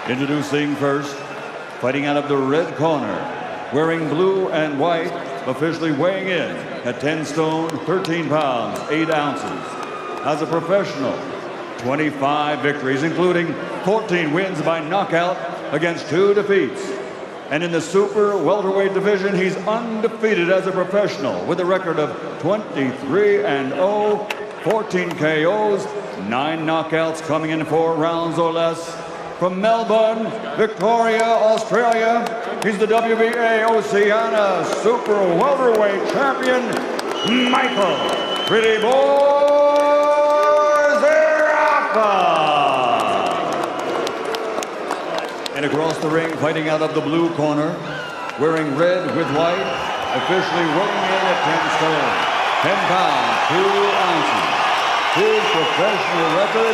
Introducing first, fighting out of the red corner, wearing blue and white, officially weighing in at 10 stone, 13 pounds, 8 ounces. As a professional, 25 victories, including 14 wins by knockout against 2 defeats. And in the super welterweight division, he's undefeated as a professional with a record of 23-0, 14 KOs, 9 knockouts coming in 4 rounds or less. From Melbourne, Victoria, Australia, he's the WBA Oceania Super Welterweight Champion, Michael Pretty Boy Zerafa. And across the ring, fighting out of the blue corner, wearing red with white, officially weighing in at 10 stone, 10 pounds, 2 ounces. His professional record,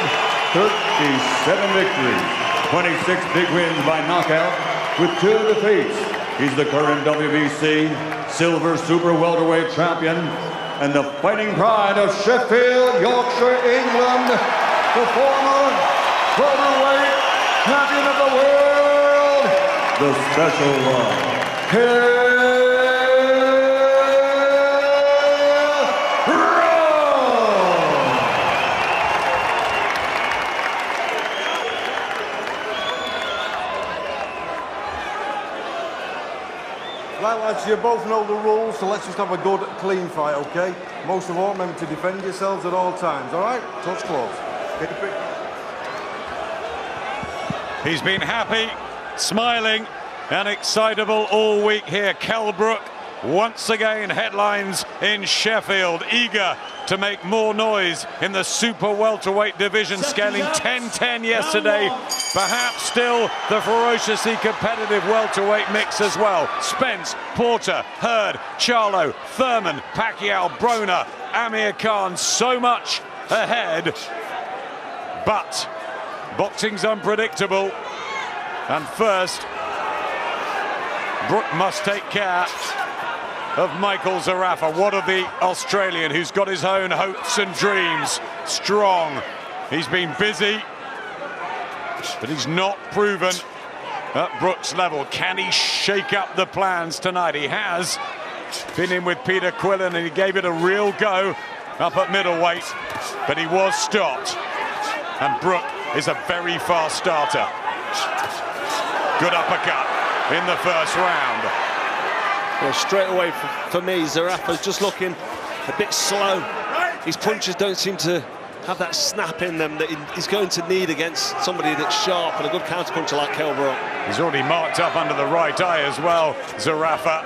37 victories, 26 big wins by knockout, with 2 defeats. He's the current WBC Silver Super Welterweight Champion and the fighting pride of Sheffield, Yorkshire, England, the former welterweight champion of the world, the special one, Kell Brook. Right, lads, you both know the rules, so let's just have a good, clean fight, okay? Most of all, remember to defend yourselves at all times, all right? Touch close. Get the pick. He's been happy, smiling and excitable all week here. Kell Brook, once again, headlines in Sheffield, eager to make more noise in the super welterweight division, scaling 10-10 yesterday. Perhaps still the ferociously competitive welterweight mix as well. Spence, Porter, Hurd, Charlo, Thurman, Pacquiao, Broner, Amir Khan, so much ahead. But boxing's unpredictable, and first, Brook must take care of Michael Zerafa. What of the Australian who's got his own hopes and dreams? Strong. He's been busy, but he's not proven at Brook's level. Can he shake up the plans tonight? He has been in with Peter Quillen and he gave it a real go up at middleweight, but he was stopped. And Brook is a very fast starter. Good uppercut in the first round. Well, straight away for me, Zerafa's just looking a bit slow. His punches don't seem to have that snap in them that he's going to need against somebody that's sharp and a good counterpuncher like Kell Brook. He's already marked up under the right eye as well, Zerafa.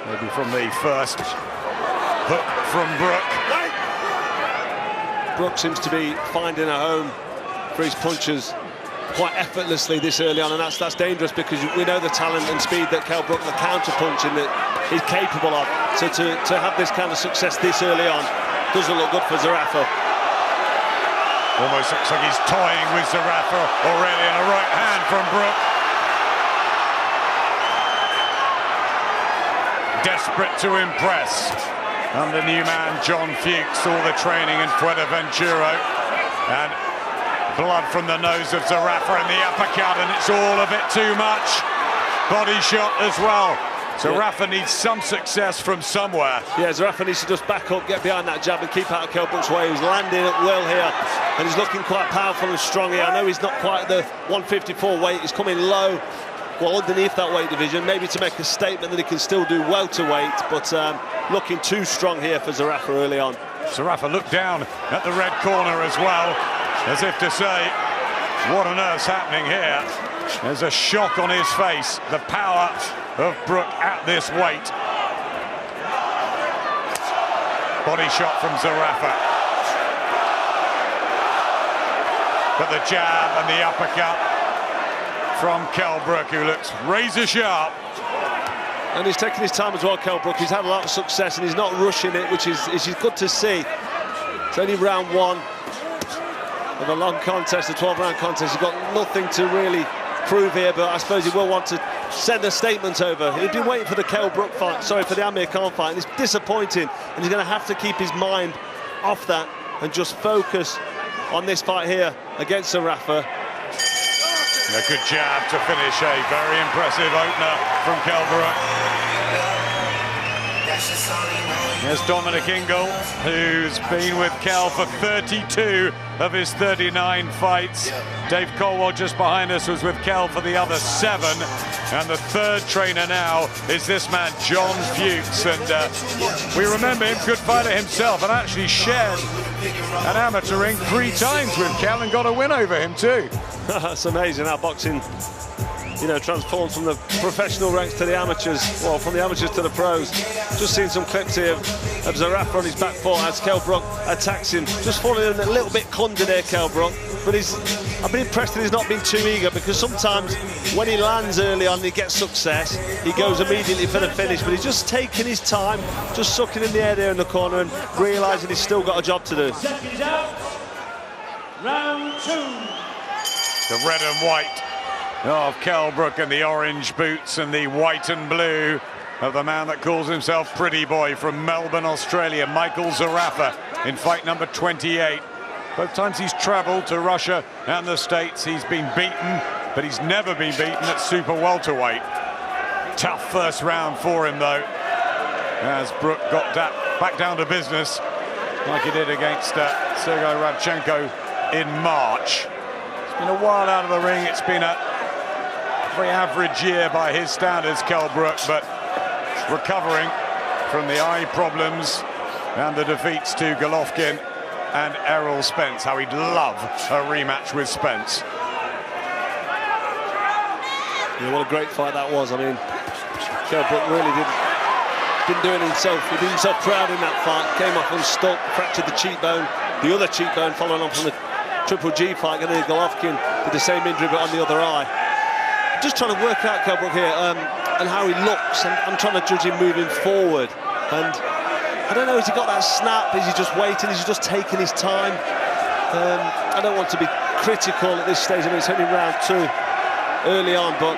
Maybe from the first hook from Brook. Brook seems to be finding a home for his punches quite effortlessly this early on, and that's dangerous because we know the talent and speed that Kell Brook, the counter-punching that he's capable of. So to have this kind of success this early on doesn't look good for Zerafa. Almost looks like he's toying with Zerafa already, and a right hand from Brook. Desperate to impress. Under new man John Fuchs, all the training in Fuerteventura, and blood from the nose of Zerafa and the uppercut, and it's all a bit too much. Body shot as well. Zerafa needs some success from somewhere. Yeah, Zerafa needs to just back up, get behind that jab and keep out of Kell Brook's way. He's landing at will here, and he's looking quite powerful and strong here. I know he's not quite the 154 weight, he's coming low, well underneath that weight division, maybe to make a statement that he can still do welterweight, but looking too strong here for Zerafa early on. Zerafa looked down at the red corner as well, as if to say, what on earth's happening here? There's a shock on his face, the power of Brook at this weight. Body shot from Zerafa. But the jab and the uppercut from Kell Brook, who looks razor sharp. And he's taking his time as well, Kell Brook. He's had a lot of success and he's not rushing it, which is good to see. It's only round one of a long contest, a 12-round contest. He's got nothing to really prove here, but I suppose he will want to send a statement over. He'd been waiting for the Kell Brook fight, sorry, for the Amir Khan fight, and it's disappointing, and he's going to have to keep his mind off that and just focus on this fight here against Zerafa. A good jab to finish a very impressive opener from Kell Brook. Here's Dominic Ingle, who's been with Kell for 32 of his 39 fights. Dave Colwell just behind us was with Kell for the other 7. And the third trainer now is this man, John Fuchs. And we remember him, good fighter himself, and actually shared an amateur ring 3 times with Kell and got a win over him too. It's amazing how boxing, you know, transforms from the professional ranks to the amateurs, well, from the amateurs to the pros. Just seen some clips here of Zerafa on his back foot as Kell Brook attacks him. Just falling in a little bit conjured there, Kell Brook. But I've been impressed that he's not been too eager, because sometimes when he lands early on, he gets success, he goes immediately for the finish, but he's just taking his time, just sucking in the air there in the corner and realising he's still got a job to do. Round 2. The red and white of Kell Brook and the orange boots and the white and blue of the man that calls himself Pretty Boy from Melbourne, Australia, Michael Zerafa, in fight number 28. Both times he's travelled to Russia and the States, he's been beaten, but he's never been beaten at super welterweight. Tough first round for him though, as Brook got back down to business like he did against Sergei Radchenko in March. It's been a while out of the ring. It's been a very average year by his standards, Kell Brook, but recovering from the eye problems and the defeats to Golovkin and Errol Spence. How he'd love a rematch with Spence. Yeah, what a great fight that was. I mean, Kell Brook really didn't do it himself. He did himself proud in that fight. Came off unstuck, fractured the cheekbone, the other cheekbone following on from the Triple G fight. And then Golovkin did the same injury but on the other eye. Just trying to work out Kell Brook here and how he looks. I'm trying to judge him moving forward. And I don't know, has he got that snap? Is he just waiting? Is he just taking his time? I don't want to be critical at this stage. I mean, it's only round 2 early on, but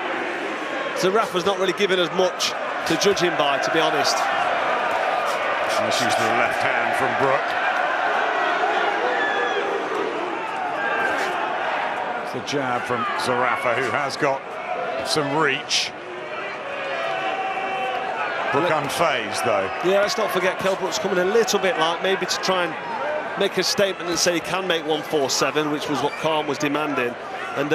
Zerafa's not really given us much to judge him by, to be honest. Nice use of the left hand from Brook. It's a jab from Zerafa, who has got some reach. Brook unfazed, though. Yeah, let's not forget Kell Brook's coming a little bit light, maybe to try and make a statement and say he can make 147, which was what Khan was demanding. And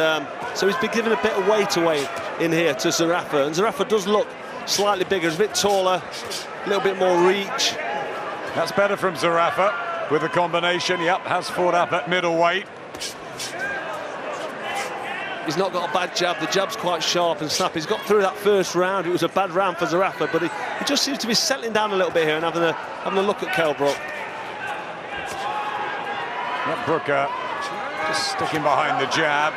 so he's been given a bit of weight away in here to Zerafa. And Zerafa does look slightly bigger, he's a bit taller, a little bit more reach. That's better from Zerafa with the combination. Yep, has fought up at middleweight. He's not got a bad jab. The jab's quite sharp and snappy. He's got through that first round. It was a bad round for Zerafa, but he just seems to be settling down a little bit here and having a look at Kell Brook. Brook just sticking behind the jab,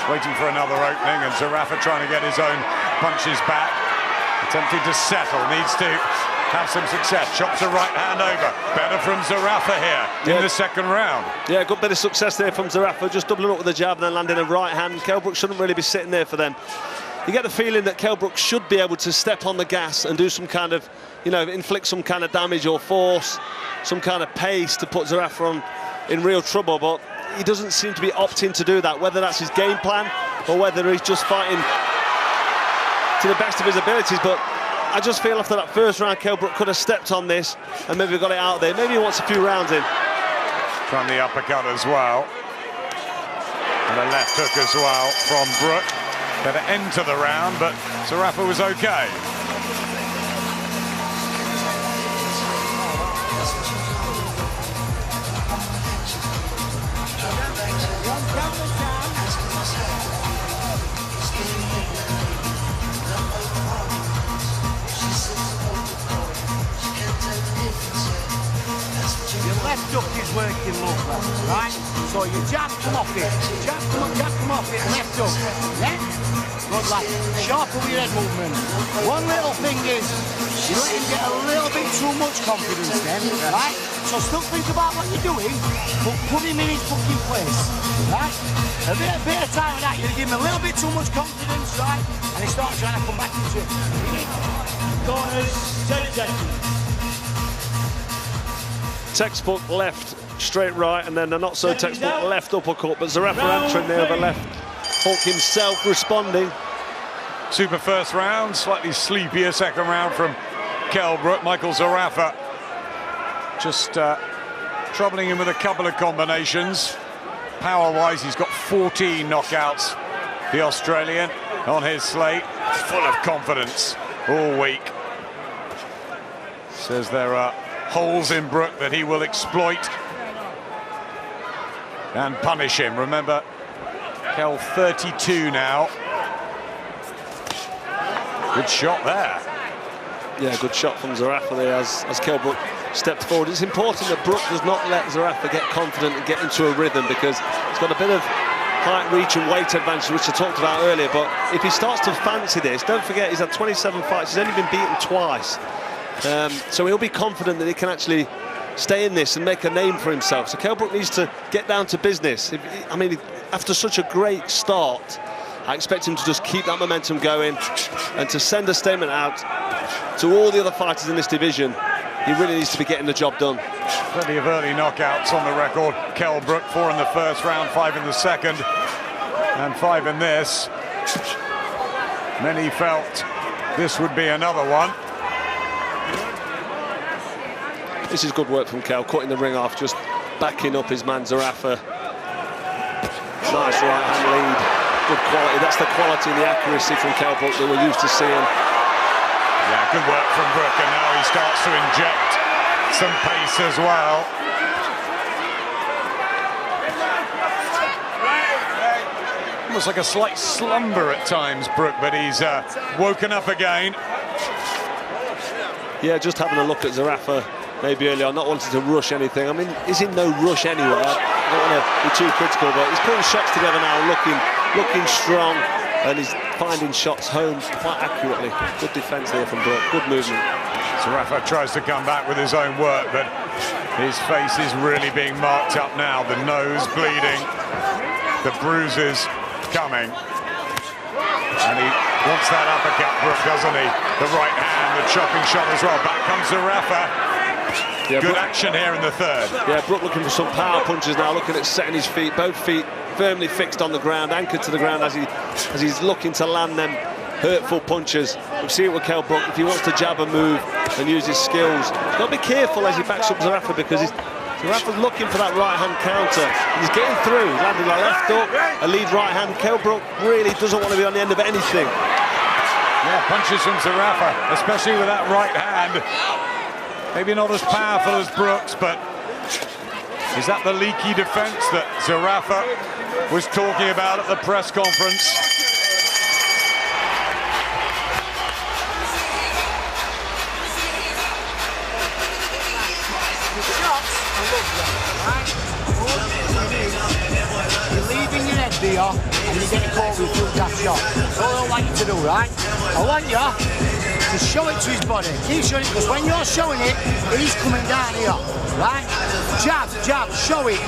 waiting for another opening, and Zerafa trying to get his own punches back. Attempting to settle, needs to have some success. Chops a right hand over. Better from Zerafa here in the second round. Yeah, good bit of success there from Zerafa, just doubling up with the jab and then landing a right hand. Kell Brook shouldn't really be sitting there for them. You get the feeling that Kell Brook should be able to step on the gas and do some kind of, you know, inflict some kind of damage or force, some kind of pace to put Zerafa in real trouble, but he doesn't seem to be opting to do that, whether that's his game plan or whether he's just fighting to the best of his abilities. But I just feel after that first round, Kell Brook could have stepped on this and maybe got it out there. Maybe he wants a few rounds in. Trying the uppercut as well. And a left hook as well from Brook. Better end to the round, but Zerafa was okay. Left hook is working lovely, right? So you jab, come off it, jab, come off it, left hook, yeah? Good lad, sharp with your head movement. One little thing is, you let him get a little bit too much confidence then, right? So still think about what you're doing, but put him in his fucking place, right? A bit of time with that, you give him a little bit too much confidence, right? And he starts trying to come back into it. Corners, 10 seconds. Textbook left straight right, and then a not so textbook left uppercut, but Zerafa answering there with a left hook himself, responding. Super first round, slightly sleepier second round from Kell Brook. Michael Zerafa just troubling him with a couple of combinations. Power-wise, he's got 14 knockouts, the Australian, on his slate. Full of confidence all week. Says there are holes in Brook that he will exploit and punish him. Remember, Kell 32 now. Good shot there. Yeah, good shot from Zerafa there as Kell Brook stepped forward. It's important that Brook does not let Zerafa get confident and get into a rhythm, because he's got a bit of height, reach and weight advantage, which I talked about earlier. But if he starts to fancy this, don't forget he's had 27 fights, he's only been beaten twice. So he'll be confident that he can actually stay in this and make a name for himself. So Kell Brook needs to get down to business. I mean, after such a great start, I expect him to just keep that momentum going and to send a statement out to all the other fighters in this division. He really needs to be getting the job done. Plenty of early knockouts on the record. Kell Brook, 4 in the first round, 5 in the second, and 5 in this. Many felt this would be another one. This is good work from Kell, cutting the ring off, just backing up his man Zerafa. Nice right-hand lead, good quality. That's the quality and the accuracy from Kell Brook that we're used to seeing. Yeah, good work from Brook, and now he starts to inject some pace as well. Almost like a slight slumber at times, Brook, but he's woken up again. Yeah, just having a look at Zerafa maybe earlier on, not wanting to rush anything. I mean, he's in no rush anyway. I don't want to be too critical, but he's putting shots together now, looking strong, and he's finding shots home quite accurately. Good defence there from Brook, good movement. Zerafa tries to come back with his own work, but his face is really being marked up now. The nose bleeding, the bruises coming. And he wants that uppercut, Brook, doesn't he? The right hand, the chopping shot as well. Back comes Zerafa. Yeah, good action here in the third. Yeah, Brook looking for some power punches now, looking at setting his feet, both feet firmly fixed on the ground, anchored to the ground as he's looking to land them hurtful punches. We see it with Kell Brook. If he wants to jab and move and use his skills, he's got to be careful as he backs up Zerafa, because Zerafa's looking for that right-hand counter. He's getting through, landing a left hook, a lead right hand. Kell Brook really doesn't want to be on the end of anything. Yeah, punches from Zerafa, especially with that right hand. Maybe not as powerful as Brooks, but is that the leaky defense that Zerafa was talking about at the press conference? You're leaving your head there, and you get caught with a that shot. That's all I want you to do, right? I want you to show it to his body. Keep showing it, because when you're showing it, he's coming down here, right? Jab, jab, show it,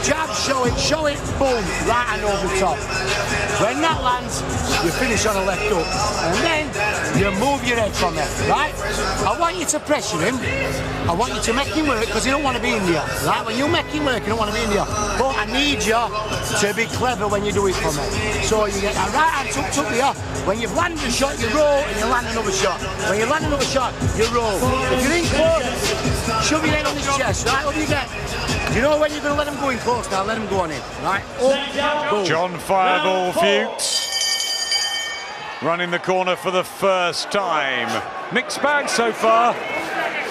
boom, right hand over the top. When that lands, you finish on a left hook, and then you move your head from there, right? I want you to pressure him. I want you to make him work, because he don't want to be in there, right? When you make him work, you don't want to be in there. But I need you to be clever when you do it for me. So you get a right hand tucked up here. When you've landed a shot, you roll, and you land another shot. When you land another shot, you roll. If you're in close, shove your head on his chest, right? What do you get? You know when you're going to let him go in close now, let him go on in, right? Up, boom. John Fireball Fuchs running the corner for the first time. Mixed bag so far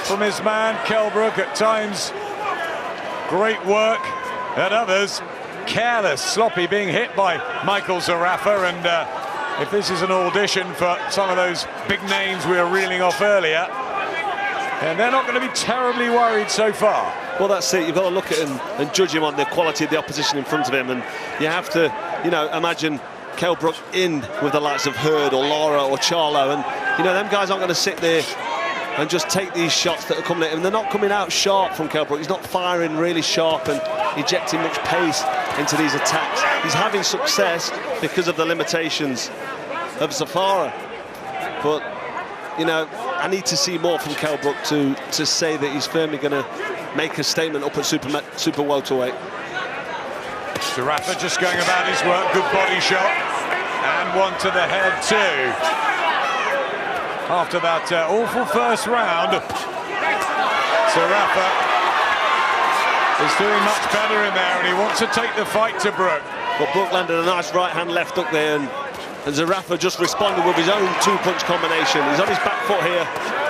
from his man Kell Brook. At times great work, at others careless, sloppy, being hit by Michael Zerafa. And if this is an audition for some of those big names we were reeling off earlier, and they're not going to be terribly worried so far. Well, that's it. You've got to look at him and judge him on the quality of the opposition in front of him, and you have to, imagine Kell Brook in with the likes of Hurd or Lara or Charlo, and them guys aren't going to sit there and just take these shots that are coming at him. They're not coming out sharp from Kell Brook. He's not firing really sharp and injecting much pace into these attacks. He's having success because of the limitations of Zerafa. But I need to see more from Kell Brook to say that he's firmly going to make a statement up at super welterweight. Zerafa just going about his work, good body shot, and one to the head too. After that awful first round, Zerafa is doing much better in there, and he wants to take the fight to Brook. But Brook landed a nice right-hand left hook there, and Zerafa just responded with his own two-punch combination. He's on his back foot here,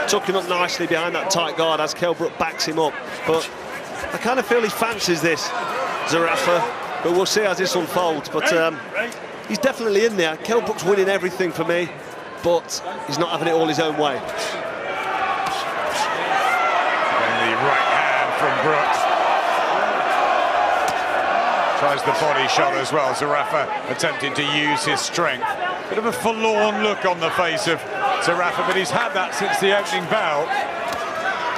tucking up nicely behind that tight guard as Kell Brook backs him up. But I kind of feel he fancies this, Zerafa, but we'll see as this unfolds. But he's definitely in there. Kell Brook's winning everything for me, but he's not having it all his own way. And the right hand from Brook. Tries the body shot as well. Zerafa attempting to use his strength. Bit of a forlorn look on the face of Zerafa, but he's had that since the opening bell.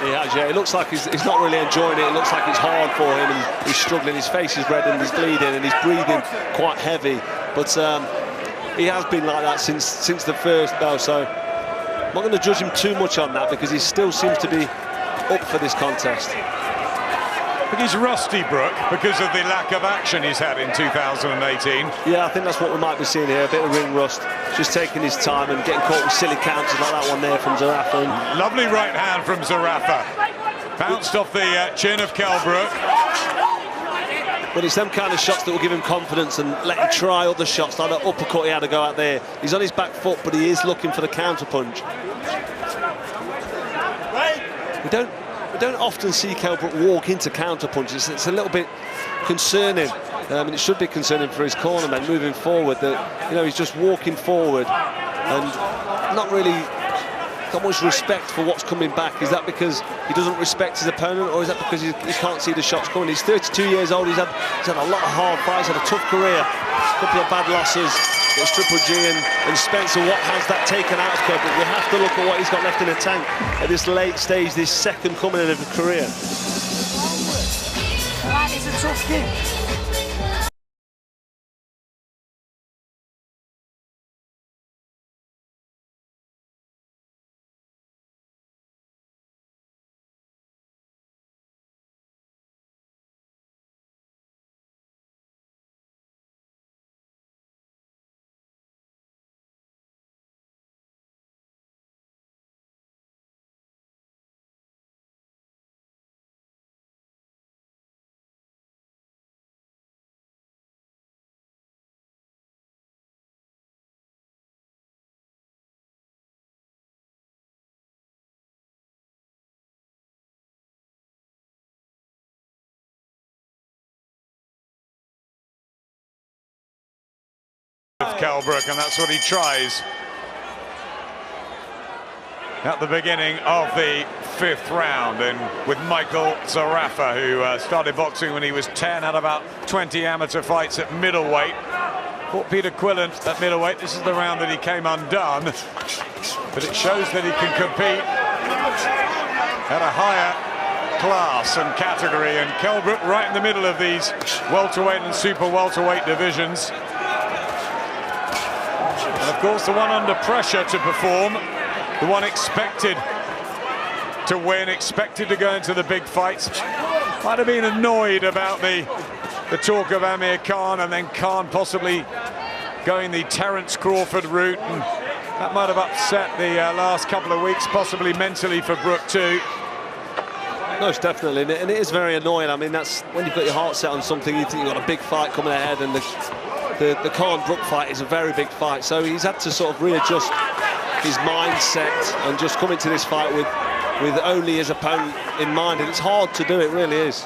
He has, yeah. It looks like he's not really enjoying it. It looks like it's hard for him, and he's struggling. His face is red and he's bleeding, and he's breathing quite heavy. But he has been like that since the first bell, so I'm not going to judge him too much on that, because he still seems to be up for this contest. But he's rusty, Brook, because of the lack of action he's had in 2018. Yeah, I think that's what we might be seeing here, a bit of ring rust. Just taking his time and getting caught with silly counters like that one there from Zerafa. Lovely right hand from Zerafa. Bounced off the chin of Kell Brook. But it's them kind of shots that will give him confidence and let him try other shots, like that uppercut he had to go out there. He's on his back foot, but he is looking for the counter punch. We don't often see Kell Brook walk into counter punches. It's a little bit concerning, and it should be concerning for his cornermen moving forward, that, you know, he's just walking forward and not really got much respect for what's coming back. Is that because he doesn't respect his opponent, or is that because he can't see the shots coming? He's 32 years old. He's had a lot of hard fights, had a tough career, a couple of bad losses. It's Triple G and Spencer. What has that taken out of Kell Brook? We have to look at what he's got left in the tank at this late stage, this second coming in of a career. That is a tough kick. Kell Brook, and that's what he tries at the beginning of the 5th round. And with Michael Zerafa, who started boxing when he was 10, had about 20 amateur fights at middleweight. Fought Peter Quillen at middleweight. This is the round that he came undone, but it shows that he can compete at a higher class and category. And Kell Brook right in the middle of these welterweight and super welterweight divisions. And of course, the one under pressure to perform, the one expected to win, expected to go into the big fights, might have been annoyed about the talk of Amir Khan, and then Khan possibly going the Terence Crawford route, and that might have upset the last couple of weeks, possibly mentally for Brook too. Most definitely, and it is very annoying. I mean, that's when you've got your heart set on something, you think you've got a big fight coming ahead, and the Khan-Brook fight is a very big fight, so he's had to sort of readjust his mindset and just come into this fight with only his opponent in mind, and it's hard to do, it really is.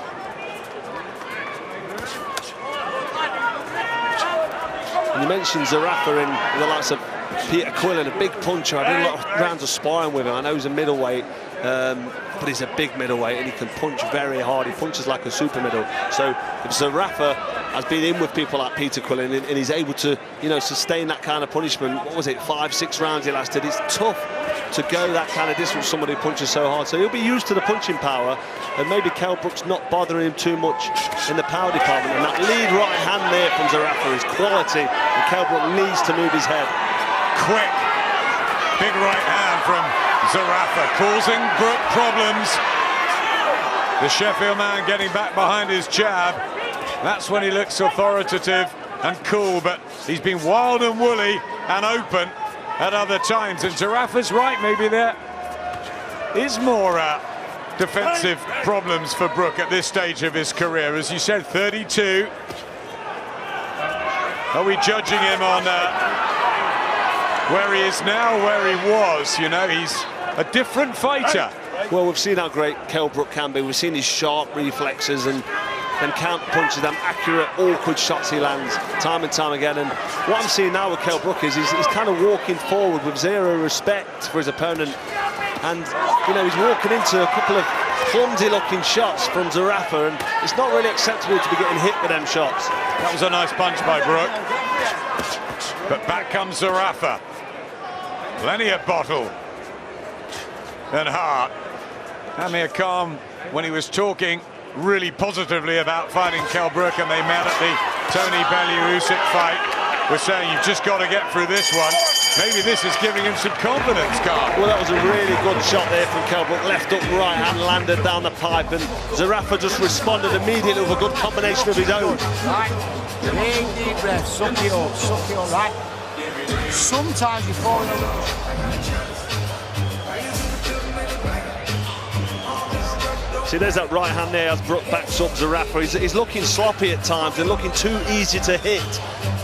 And you mentioned Zerafa in the likes of Peter Quillen, a big puncher. I did a lot of rounds of sparring with him. I know he's a middleweight, but he's a big middleweight, and he can punch very hard. He punches like a super middle. So if Zerafa has been in with people like Peter Quillen, and he's able to, you know, sustain that kind of punishment. What was it, 5-6 rounds he lasted? It's tough to go that kind of distance with somebody who punches so hard. So he'll be used to the punching power, and maybe Kell Brook's not bothering him too much in the power department. And that lead right hand there from Zerafa is quality, and Kell Brook needs to move his head. Quick, big right hand from Zerafa, causing Brook problems. The Sheffield man getting back behind his jab. That's when he looks authoritative and cool, but he's been wild and woolly and open at other times. And Zerafa's right, maybe there is more defensive problems for Brook at this stage of his career. As you said, 32. Are we judging him on where he is now, where he was? You know, he's a different fighter. Well, we've seen how great Kell Brook can be. We've seen his sharp reflexes and counter punches, them accurate, awkward shots he lands time and time again. And what I'm seeing now with Kell Brook is he's kind of walking forward with zero respect for his opponent. And, you know, he's walking into a couple of clumsy-looking shots from Zerafa, and it's not really acceptable to be getting hit with them shots. That was a nice punch by Brook. But back comes Zerafa. Plenty of bottle and heart. Amir Khan, when he was talking really positively about fighting Kell Brook, and they met at the Tony Bellew-Usyk fight, was saying you've just got to get through this one. Maybe this is giving him some confidence, Khan. Well, that was a really good shot there from Kell Brook. Left up, right hand, landed down the pipe, and Zerafa just responded immediately with a good combination of his own. Right, big deep breath, suck it up, right? Sometimes you fall in a little... See, there's that right hand there as Brook backs up Zerafa. He's looking sloppy at times and looking too easy to hit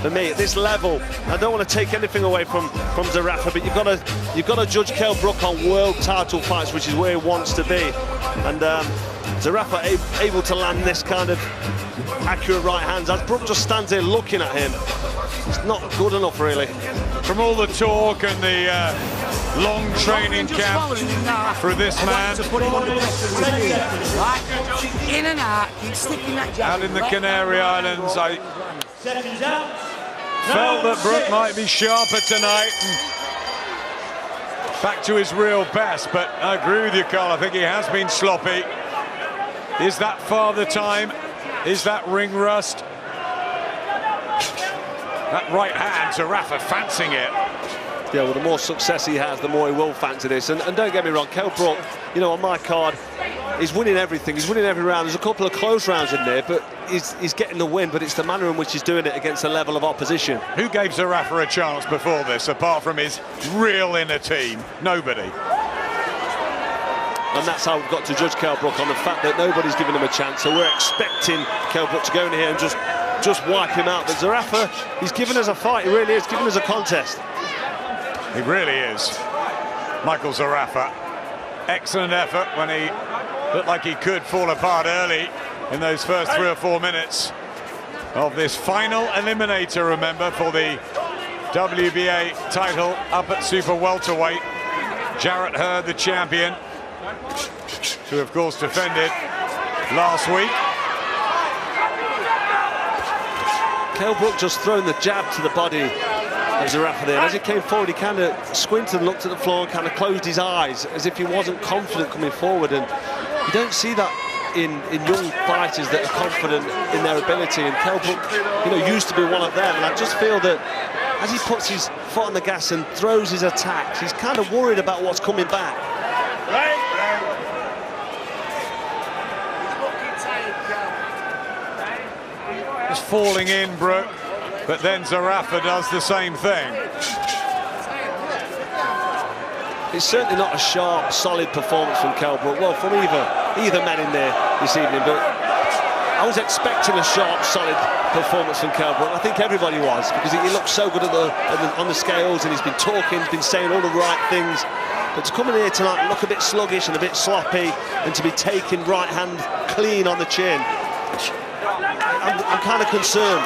for me at this level. I don't want to take anything away from Zerafa, but you've got to judge Kell Brook on world title fights, which is where he wants to be. And Zerafa able to land this kind of accurate right hands as Brook just stands there looking at him. It's not good enough, really. From all the talk and the long training camp for this man, In and out, keep sticking that jab. out in the Canary Islands, I felt that Brook might be sharper tonight and back to his real best. But I agree with you, Carl. I think he has been sloppy. Is that father time? Is that ring rust? That right hand, Zerafa fancying it. Yeah, well, the more success he has, the more he will fancy this. And don't get me wrong, Kell Brook, you know, on my card, he's winning everything. He's winning every round. There's a couple of close rounds in there, but he's getting the win. But it's the manner in which he's doing it against a level of opposition. Who gave Zerafa a chance before this, apart from his real inner team? Nobody. And that's how we've got to judge Kell Brook, on the fact that nobody's giving him a chance. So we're expecting Kell Brook to go in here and just wipe him out. But Zerafa, he's given us a fight. He really is giving us a contest. He really is. Michael Zerafa, excellent effort when he looked like he could fall apart early in those first 3 or 4 minutes of this final eliminator, remember, for the WBA title up at super welterweight. Jarrett Hurd, the champion, who of course defended last week. Kell Brook just thrown the jab to the body of Zerafa there. And as he came forward, he kind of squinted and looked at the floor and kind of closed his eyes as if he wasn't confident coming forward. And you don't see that in young fighters that are confident in their ability. And Kell Brook, you know, used to be one of them. And I just feel that as he puts his foot on the gas and throws his attacks, he's kind of worried about what's coming back. Just falling in, Brook, but then Zerafa does the same thing. It's certainly not a sharp, solid performance from Kell Brook. Well, from either man in there this evening, but I was expecting a sharp, solid performance from Kell Brook. I think everybody was, because he looked so good on the scales, and he's been talking, been saying all the right things. But to come in here tonight and look a bit sluggish and a bit sloppy, and to be taking right hand clean on the chin, I'm kind of concerned.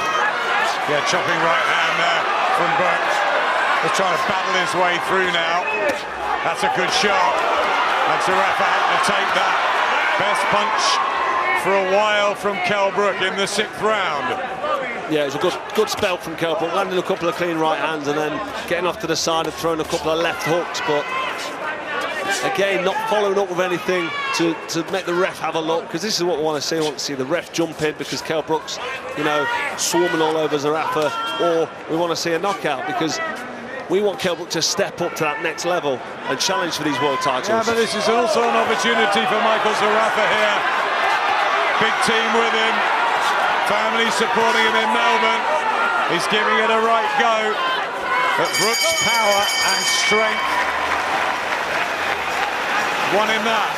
Yeah, chopping right hand there from Brook. He's trying to battle his way through now. That's a good shot. And Zerafa had to take that. Best punch for a while from Kell Brook in the 6th round. Yeah, it was a good spell from Kell Brook, landing a couple of clean right hands and then getting off to the side and throwing a couple of left hooks. But again, not following up with anything to make the ref have a look, because this is what we want to see. We want to see the ref jump in because Kell Brook's, you know, swarming all over Zerafa, or we want to see a knockout because we want Kell Brook to step up to that next level and challenge for these world titles. Yeah, but this is also an opportunity for Michael Zerafa here big team with him, family supporting him in Melbourne. He's giving it a right go. But Brook's power and strength won him that.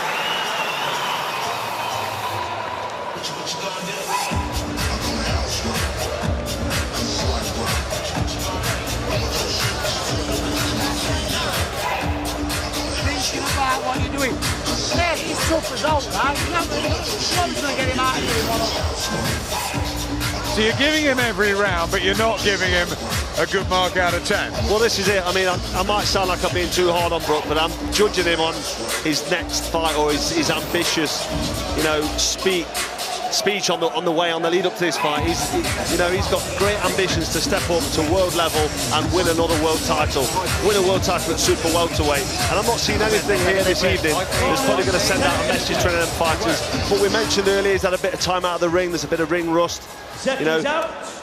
Thinking about what you're doing. Yeah, he's tough as all right. You're not going to get him out of here. So you're giving him every round, but you're not giving him a good mark out of 10. Well, this is it. I mean, I might sound like I'm being too hard on Brook, but I'm judging him on his next fight or his ambitious, you know, speech on the way, on the lead up to this fight. He's got great ambitions to step up to world level and win another world title. Win a world title at super welterweight. And I'm not seeing anything here this evening that's probably going to send out a message to them fighters. But we mentioned earlier he's had a bit of time out of the ring. There's a bit of ring rust. You know,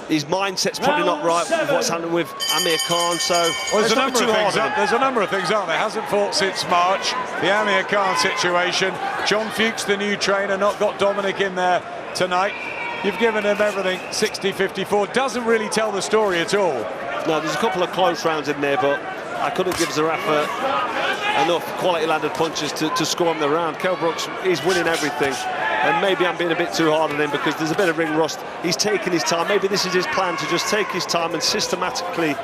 his mindset's probably not right with what's happening with Amir Khan, so well, there's a number of things, aren't there? Hasn't fought since March. The Amir Khan situation. John Fuchs, the new trainer, not got Dominic in there tonight. You've given him everything, 60-54. Doesn't really tell the story at all. No, there's a couple of close rounds in there, but I couldn't give Zerafa enough quality landed punches to score him the round. Kell Brooks, he's winning everything. And maybe I'm being a bit too hard on him because there's a bit of ring rust. He's taking his time. Maybe this is his plan, to just take his time and systematically,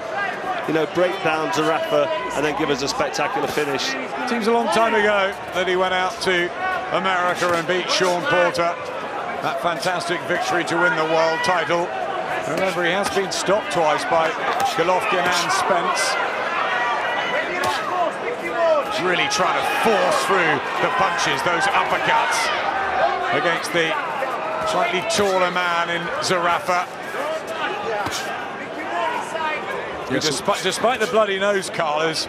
you know, break down Zerafa and then give us a spectacular finish. It seems a long time ago that he went out to America and beat Sean Porter. That fantastic victory to win the world title. Remember, he has been stopped twice by Golovkin and Spence. Really trying to force through the punches, those uppercuts, against the slightly taller man in Zerafa. Despite the bloody nose, Carl has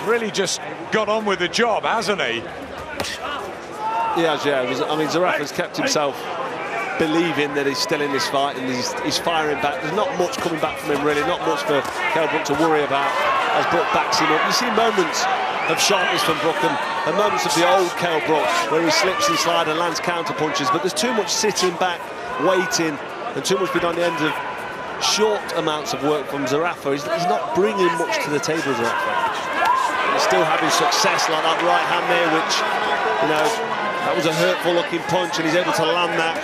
really just got on with the job, hasn't he? He has, yeah. I mean, Zerafa's kept himself believing that he's still in this fight and he's firing back. There's not much coming back from him, really, not much for Kell Brook to worry about as Brook backs him up. You see moments of sharpness from Brook and moments of the old Kell Brook where he slips and slides and lands counter punches, but there's too much sitting back, waiting, and too much being on the end of short amounts of work from Zerafa. He's not bringing much to the table, Zerafa. He's still having success, like that right hand there, which, you know, that was a hurtful looking punch, and he's able to land that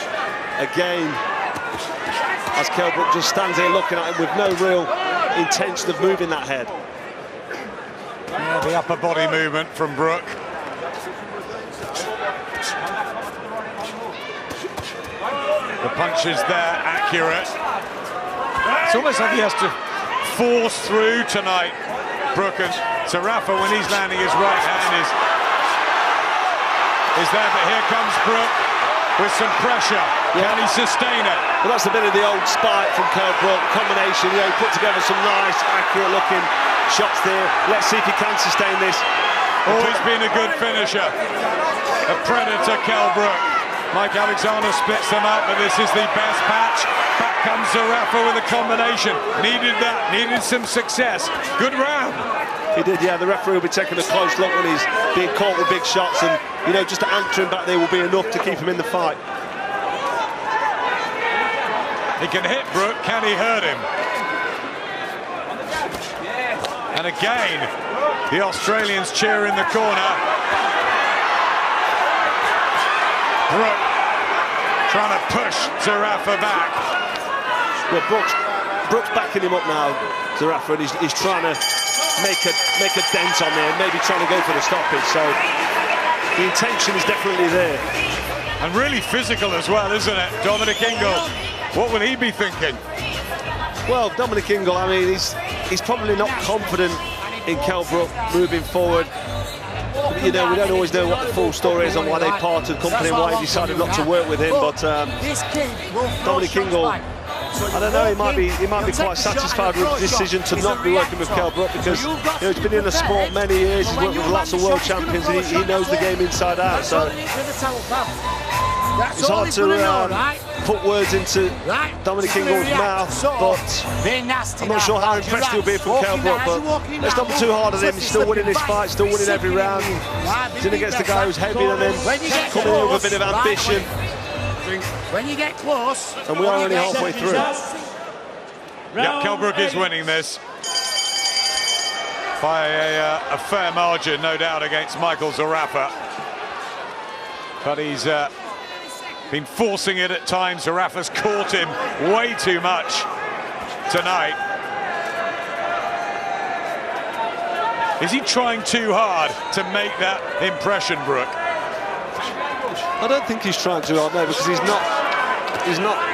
again as Kell Brook just stands here looking at him with no real intention of moving that head. Yeah, the upper body movement from Brook. The punches there, accurate. It's almost like he has to force through tonight, Brook. And Zerafa, when he's landing his right hand, is there, but here comes Brook with some pressure. Yeah. Can he sustain it? Well, that's a bit of the old spite from Kell Brook, combination. You know, he put together some nice, accurate-looking shots there. Let's see if he can sustain this. Always been a good finisher. A predator, Kell Brook. Mike Alexander splits them up, but this is the best patch. Back comes Zerafa with a combination. Needed that, needed some success. Good round. He did, yeah. The referee will be taking a close look when he's being caught with big shots, and, you know, just to anchor him back there will be enough to keep him in the fight. He can hit Brook, can he hurt him? And again, the Australians cheer in the corner. Brook trying to push Zerafa back. Well, Brook's backing him up now, Zerafa, and he's trying to make a dent on there, maybe trying to go for the stoppage. So the intention is definitely there. And really physical as well, isn't it? Dominic Ingle, what will he be thinking? Well, Dominic Ingle, I mean, he's probably not confident in Kell Brook moving forward. You know, we don't always know what the full story is on why they parted company and why he decided not to work with him. But Dominic Ingle, I don't know, he might be quite satisfied with the decision to not be working with Kell Brook, because, you know, he's been in the sport many years. He's worked with lots of world champions, and he knows the game inside out. So it's hard to put words into Dominic Ingle's mouth, but I'm not sure how impressed he'll be from Kell Brook. But let's not be too hard on him. He's still winning this fight, still winning every round. He's in against the guy who's heavier than him, coming in with a bit of ambition. When you get close... And we are only halfway through. Yeah, Kell Brook is winning this by a fair margin, no doubt, against Michael Zerafa. But he's been forcing it at times. Zerafa's caught him way too much tonight. Is he trying too hard to make that impression, Brook? I don't think he's trying too hard, no, because he's not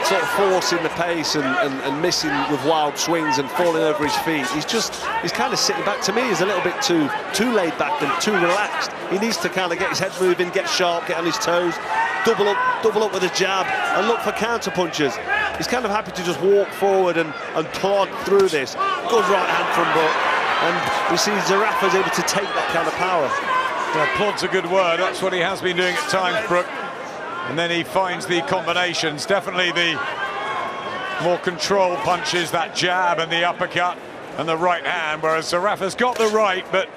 sort of forcing the pace and missing with wild swings and falling over his feet. He's kind of sitting back. To me, he's a little bit too laid back and too relaxed. He needs to kind of get his head moving, get sharp, get on his toes, double up with a jab and look for counter punches. He's kind of happy to just walk forward and plod through this. Good right hand from Brook, and we see Zerafa's able to take that kind of power. Yeah, plod's a good word. That's what he has been doing at times, Brook. And then he finds the combinations. Definitely the more controlled punches, that jab and the uppercut and the right hand, whereas Zerafa's got the right, but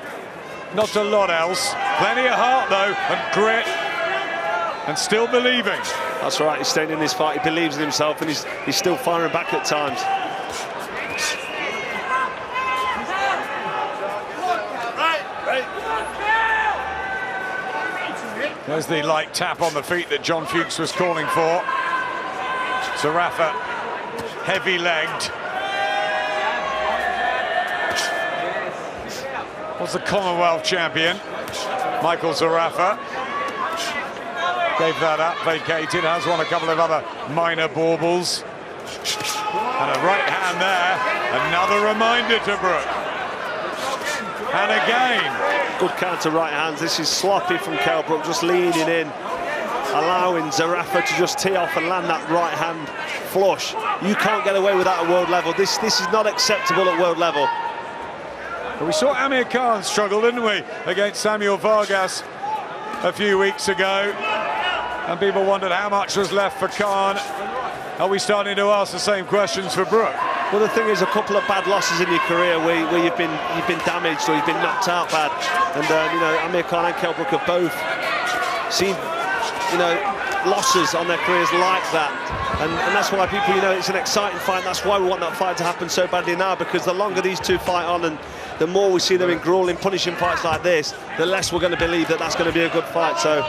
not a lot else. Plenty of heart, though, and grit, and still believing. That's right, he's staying in this fight. He believes in himself, and he's still firing back at times. There's the light tap on the feet that John Fuchs was calling for. Zerafa, heavy-legged. Was the Commonwealth champion, Michael Zerafa. Gave that up, vacated, has won a couple of other minor baubles. And a right hand there, another reminder to Brook. And again. Good counter right hands. This is sloppy from Kell Brook, just leaning in, allowing Zerafa to just tee off and land that right hand flush. You can't get away with that at world level. This is not acceptable at world level. Well, we saw Amir Khan struggle, didn't we, against Samuel Vargas a few weeks ago. And people wondered how much was left for Khan. Are we starting to ask the same questions for Brook? Well, the thing is, a couple of bad losses in your career where you've been damaged or you've been knocked out bad, and you know, Amir Khan and Kell Brook have both seen, you know, losses on their careers like that, and that's why people, you know, it's an exciting fight. And that's why we want that fight to happen so badly now, because the longer these two fight on and the more we see them in grueling, punishing fights like this, the less we're going to believe that that's going to be a good fight. So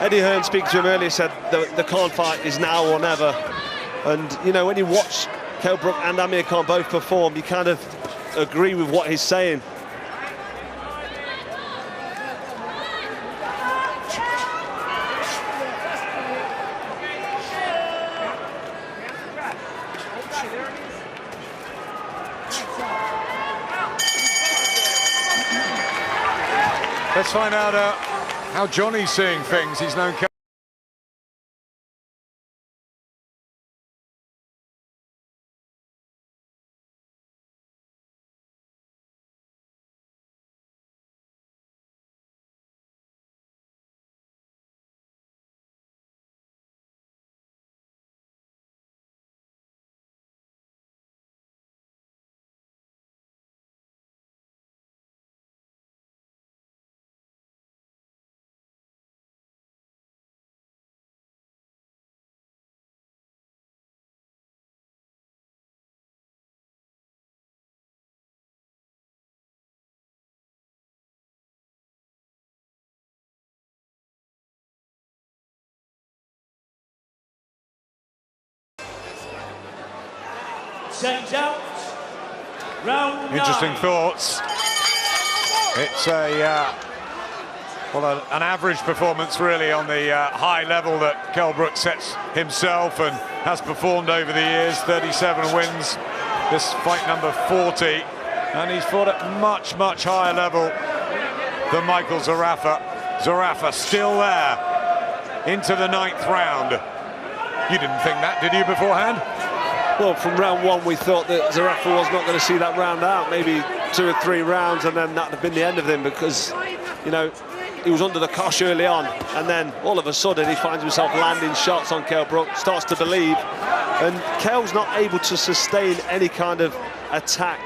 Eddie Hearn, speaking to him earlier, said the Khan fight is now or never, and you know, when you watch Kell Brook and Amir Khan both perform, you kind of agree with what he's saying. Let's find out how Johnny's seeing things. He's known Out. Round interesting 9. thoughts. It's an average performance really on the high level that Kell Brook sets himself and has performed over the years. 37 wins, this fight number 40, and he's fought at much higher level than Michael Zerafa. Zerafa still there into the 9th round. You didn't think that, did you, beforehand? Well, from round 1 we thought that Zerafa was not going to see that round out, maybe 2 or 3 rounds, and then that would have been the end of him, because, you know, he was under the cosh early on, and then all of a sudden he finds himself landing shots on Kell Brook, starts to believe, and Kell's not able to sustain any kind of attack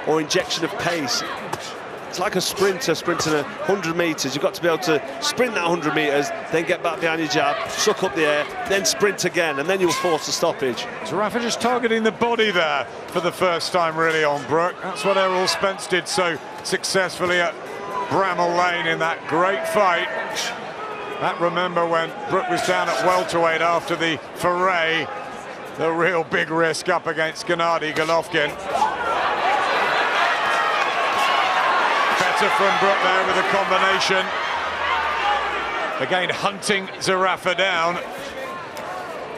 or injection of pace. it's like a sprinter sprinting 100 metres. You've got to be able to sprint that 100 metres, then get back behind your jab, suck up the air, then sprint again, and then you'll force a stoppage. Zerafa just targeting the body there for the first time really on Brook. That's what Errol Spence did so successfully at Bramall Lane in that great fight. That, remember, when Brook was down at welterweight after the foray, the real big risk up against Gennady Golovkin. Better from Brook there with a combination. Again, hunting Zerafa down.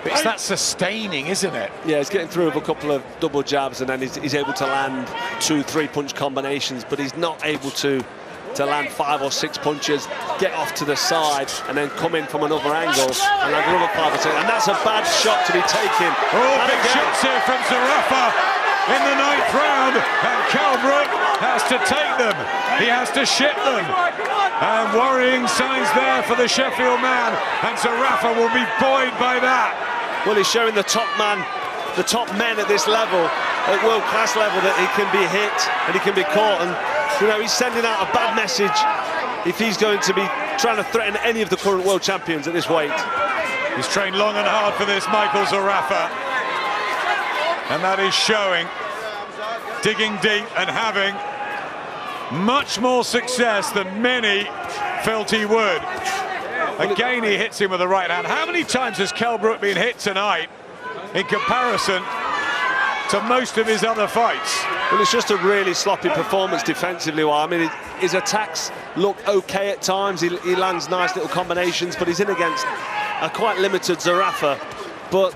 It's that sustaining, isn't it? Yeah, he's getting through with a couple of double jabs, and then he's able to land 2 3-punch combinations, but he's not able to land 5 or 6 punches, get off to the side, and then come in from another angle and land another 5 or 6. And that's a bad shot to be taken. Oh, big shots here from Zerafa in the 9th round, and Kell Brook has to take them. He has to ship them. And worrying signs there for the Sheffield man, and Zerafa will be buoyed by that. Well, he's showing the top men at this level, at world-class level, that he can be hit and he can be caught. And you know, he's sending out a bad message if he's going to be trying to threaten any of the current world champions at this weight. He's trained long and hard for this, Michael Zerafa, and that is showing. Digging deep and having much more success than many felt he would. Again, he hits him with the right hand. How many times has Kell Brook been hit tonight in comparison to most of his other fights? Well, it's just a really sloppy performance defensively. Well, I mean, his attacks look okay at times. He lands nice little combinations, but he's in against a quite limited Zerafa. But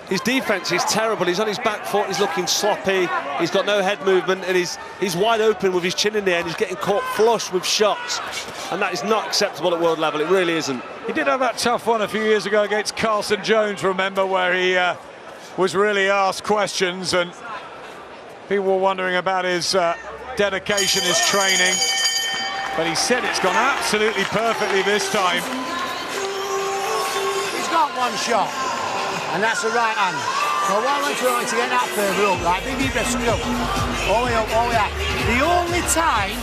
his defense is terrible. He's on his back foot, he's looking sloppy, he's got no head movement, and he's wide open with his chin in the air, and he's getting caught flush with shots. And that is not acceptable at world level, it really isn't. He did have that tough one a few years ago against Carson Jones, remember, where he was really asked questions, and people were wondering about his dedication, his training. But he said it's gone absolutely perfectly this time. He's got one shot, and that's the right hand. So while I'm trying to get that further up, right, big breath, suck it up. All the way up, all the way up. The only time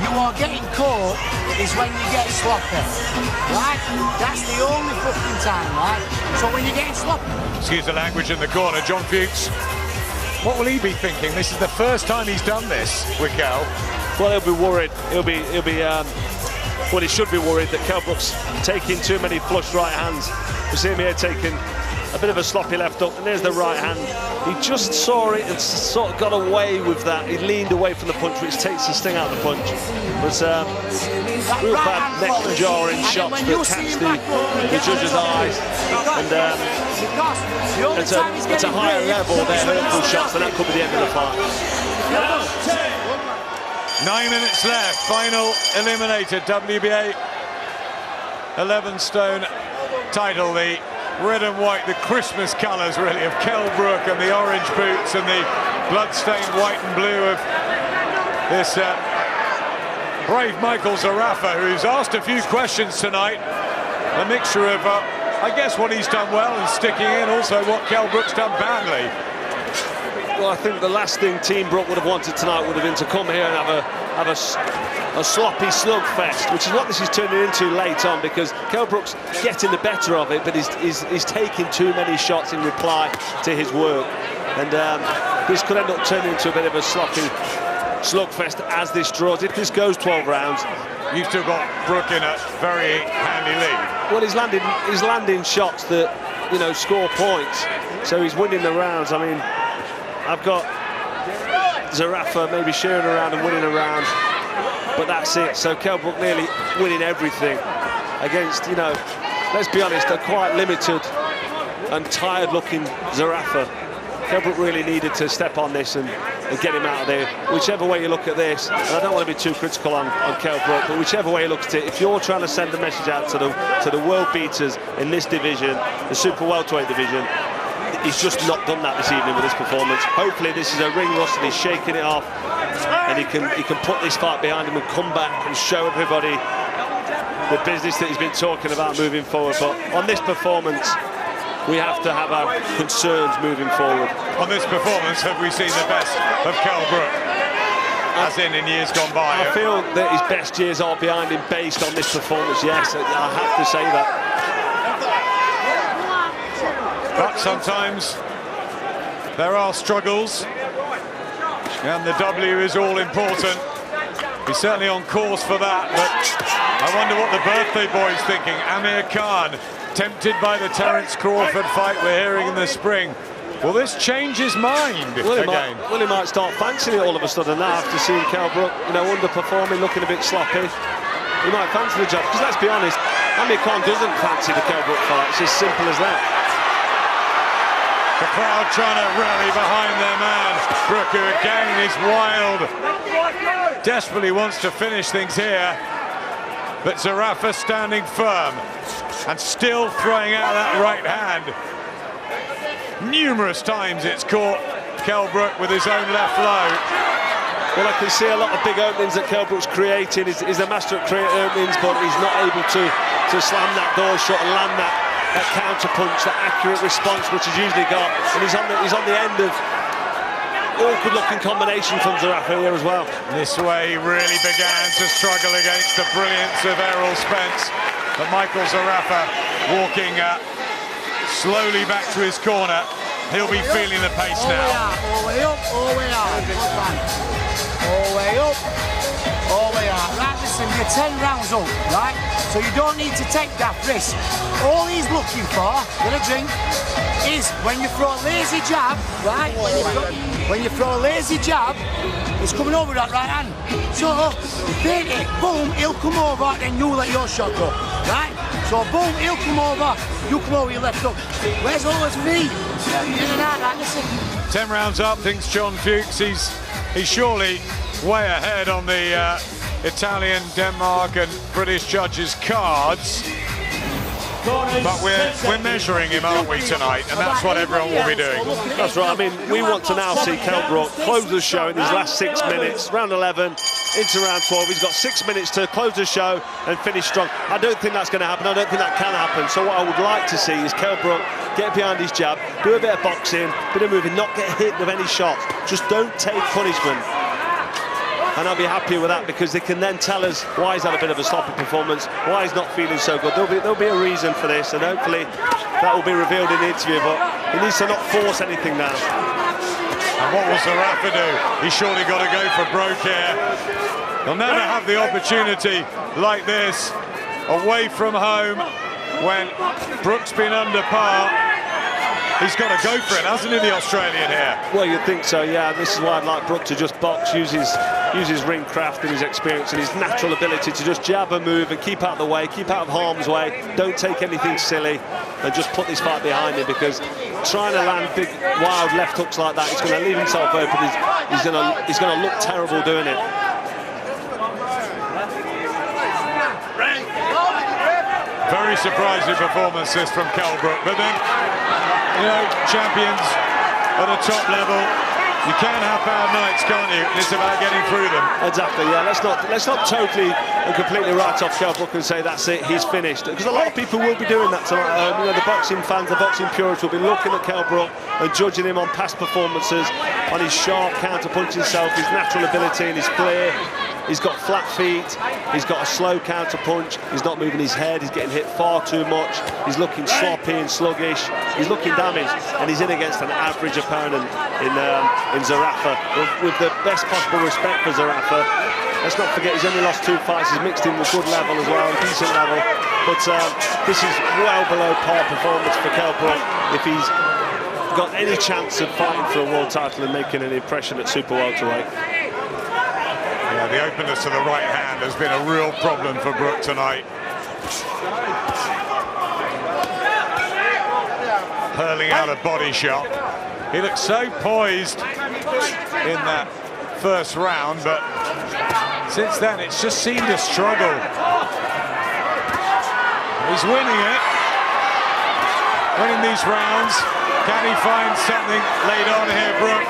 you are getting caught is when you get sloppy, right? That's the only fucking time, right? So when you're getting sloppy... Excuse the language in the corner, John Fuchs. What will he be thinking? This is the first time he's done this with Kell. Well, he'll be worried. Well, he should be worried that Kell Brook's taking too many flush right hands. We see him here taking a bit of a sloppy left up, and there's the right hand. He just saw it and sort of got away with that. He leaned away from the punch, which takes the sting out of the punch. But real bad neck jarring shots that catch the judge's eyes. And at a higher level, they're hurtful shots, and that could be the end of the fight. 9 minutes left, final eliminator, WBA 11-stone title, the red and white, the Christmas colours really of Kell Brook, and the orange boots and the blood-stained white and blue of this brave Michael Zerafa, who's asked a few questions tonight. A mixture of, I guess, what he's done well and sticking in, also what Kell Brook's done badly. Well, I think the last thing Team Brook would have wanted tonight would have been to come here and have a sloppy slugfest, which is what this is turning into late on, because Kell Brook's getting the better of it, but he's taking too many shots in reply to his work. And this could end up turning into a bit of a sloppy slugfest as this draws. If this goes 12 rounds, you've still got Brook in a very handy lead. Well, he's landing shots that, you know, score points, so he's winning the rounds. I mean, I've got Zerafa maybe sharing around and winning a round, but that's it. So Kell Brook nearly winning everything against, you know, let's be honest, a quite limited and tired-looking Zerafa. Kell Brook really needed to step on this and get him out of there. Whichever way you look at this, and I don't want to be too critical on Kell Brook, but whichever way you look at it, if you're trying to send a message out to the world beaters in this division, the super welterweight division, he's just not done that this evening with this performance. Hopefully this is a ring rust and he's shaking it off, and he can put this fight behind him and come back and show everybody the business that he's been talking about moving forward. But on this performance, we have to have our concerns moving forward. On this performance, have we seen the best of Kell Brook? as in years gone by. I feel that his best years are behind him based on this performance, yes, I have to say that. But sometimes there are struggles, and the W is all important. He's certainly on course for that, but I wonder what the birthday boy's thinking. Amir Khan, tempted by the Terence Crawford fight we're hearing in the spring. Will this change his mind again? He might start fancying it all of a sudden now after seeing Kell Brook, underperforming, looking a bit sloppy. He might fancy the job, because let's be honest, Amir Khan doesn't fancy the Kell Brook fight. It's as simple as that. The crowd trying to rally behind their man. Brook, who again is wild. Desperately wants to finish things here. But Zerafa standing firm and still throwing out that right hand. Numerous times it's caught Kell Brook with his own left low. Well, I can see a lot of big openings that Kell Brook's creating. He's a master at creating openings, but he's not able to slam that door shut and land that counter punch, that accurate response which he's usually got. And he's on the end of awkward-looking combination from Zerafa here as well. This way he really began to struggle against the brilliance of Errol Spence. But Michael Zerafa walking slowly back to his corner. He'll be feeling the pace now. All way up, all way out. All way up, all way out. Right, listen, you're 10 rounds up, right? So you don't need to take that risk. All he's looking for, get a drink, is when you throw a lazy jab, right? When you throw a lazy jab, it's coming over that right hand. So, bait it, boom, he'll come over, then you let your shot go, right? So, boom, he'll come over, you come over your left hook. Where's all his feet? In and out, right, listen. 10 rounds up, thinks John Fuchs. He's surely way ahead on the Italian, Denmark and British judges' cards. But we're measuring him, aren't we, tonight? And that's what everyone will be doing. That's right. I mean, we want to now see Kell Brook close the show in his last 6 minutes. Round 11 into round 12. He's got 6 minutes to close the show and finish strong. I don't think that's going to happen. I don't think that can happen. So what I would like to see is Kell Brook get behind his jab, do a bit of boxing, bit of moving, not get hit with any shots. Just don't take punishment. And I'll be happy with that, because they can then tell us why he's had a bit of a sloppy performance, why he's not feeling so good. There'll be a reason for this, and hopefully that will be revealed in the interview, but he needs to not force anything now. And what will Zerafa do? He's surely got to go for Brook here. He'll never have the opportunity like this, away from home, when Brook's been under par. He's got to go for it, hasn't he, the Australian here? Well, you'd think so, yeah. This is why I'd like Brook to just box, use his ring craft and his experience and his natural ability to just jab and move and keep out of the way, keep out of harm's way, don't take anything silly, and just put this fight behind him, because trying to land big, wild left hooks like that, he's going to leave himself open. He's going to look terrible doing it. Very surprising performance this from Kell Brook, but then, champions at a top level, you can have bad nights, can't you? It's about getting through them. Exactly, yeah. Let's not totally and completely write off Kell Brook and say that's it, he's finished. Because a lot of people will be doing that tonight. The boxing fans, the boxing purists will be looking at Kell Brook and judging him on past performances, on his sharp counter-punch himself, his natural ability and his flair. He's got flat feet, he's got a slow counter-punch, he's not moving his head, he's getting hit far too much, he's looking sloppy and sluggish, he's looking damaged, and he's in against an average opponent in Zerafa. With the best possible respect for Zerafa, let's not forget he's only lost 2 fights, he's mixed in with good level as well, decent level, but this is well below par performance for Kell Brook if he's got any chance of fighting for a world title and making an impression at super welterweight. Yeah, the openness to the right hand has been a real problem for Brook tonight. Hurling out a body shot. He looked so poised in that first round, but since then it's just seemed a struggle. He's winning it. Winning these rounds. Can he find something late on here, Brook,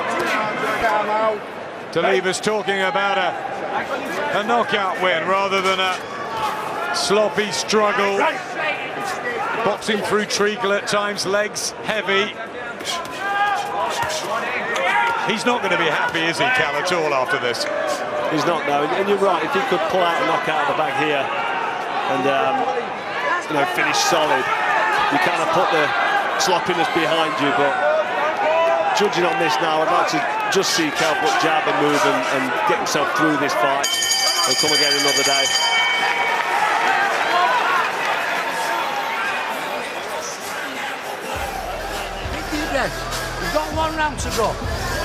to leave us talking about a knockout win rather than a sloppy struggle, boxing through treacle at times, legs heavy. He's not going to be happy, is he, Cal, at all after this? He's not, no. And you're right, if he could pull out a knockout of the bag here and, you know, finish solid, you kind of put the sloppiness behind you. But judging on this now, I'd like to just see Kell Brook jab and move and get himself through this fight and come again another day. He's got 1 round to go.